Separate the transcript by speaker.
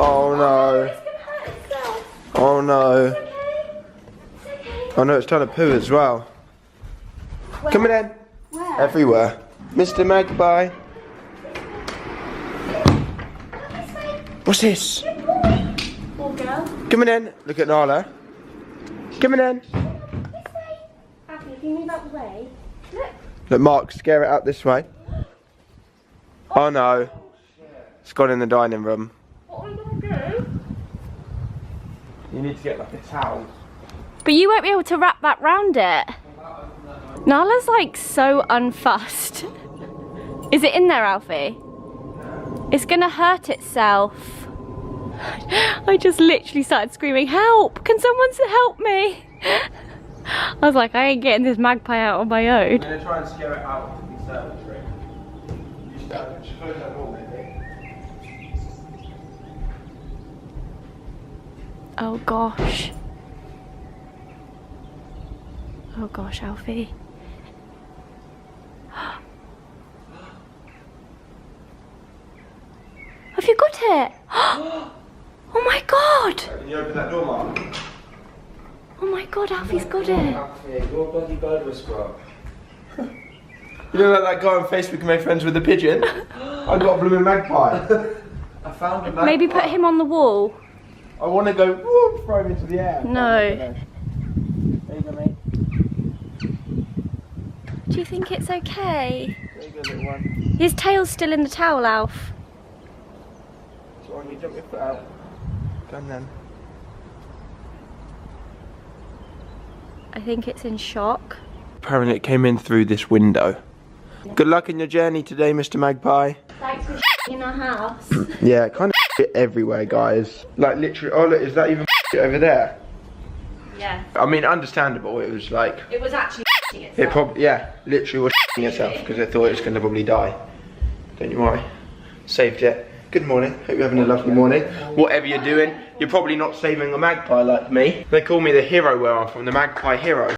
Speaker 1: Oh no.
Speaker 2: It's gonna hurt itself.
Speaker 1: Oh no.
Speaker 2: It's okay. It's okay.
Speaker 1: Oh no, it's trying to poo as well.
Speaker 2: Where?
Speaker 1: Coming in.
Speaker 2: Where?
Speaker 1: Everywhere. Mr. Magpie. What's this?
Speaker 2: Or girl.
Speaker 1: Coming in. Look at Nala. Coming in.
Speaker 2: This way. Abby, if you move out the way. Look.
Speaker 1: Look, Mark, scare it out this way. Oh no. It's gone in the dining room.
Speaker 2: What are we gonna do?
Speaker 1: You need to get like a towel.
Speaker 2: But you won't be able to wrap that round it. Nala's like so unfussed. Is it in there, Alfie? It's gonna hurt itself. I just literally started screaming, help! Can someone help me? I was like, I ain't getting this magpie out on my own.
Speaker 1: I'm gonna try and scare it out of the conservatory. You should close that door, maybe.
Speaker 2: Oh gosh. Oh gosh, Alfie. Have you got it? Oh my god!
Speaker 1: Can you open that door, Mark?
Speaker 2: Oh my god, Alfie's got it.
Speaker 1: Alfie, you're a bloody bird whisperer. You know like that guy on Facebook who made friends with a pigeon? I got a blooming magpie. I found a magpie.
Speaker 2: Maybe put him on the wall.
Speaker 1: I want to go woo, throw him into the air.
Speaker 2: No.
Speaker 1: There you go, mate.
Speaker 2: Do you think it's okay?
Speaker 1: There you go, little one.
Speaker 2: His tail's still in the towel, Alf.
Speaker 1: So you jump your foot out. Done then.
Speaker 2: I think it's in shock.
Speaker 1: Apparently it came in through this window. Good luck in your journey today, Mr. Magpie.
Speaker 2: Thanks for in our house.
Speaker 1: Yeah, kind of shit everywhere, guys. Like literally, oh look, is that even over there?
Speaker 2: Yeah.
Speaker 1: I mean, understandable. It was like,
Speaker 2: It was actually itself.
Speaker 1: it probably, yeah, literally was itself because it thought it was going to probably die. Don't you worry. Saved it. Good morning. Hope you're having a lovely morning. Whatever you're doing, you're probably not saving a magpie like me. They call me the hero where I'm from, the magpie hero.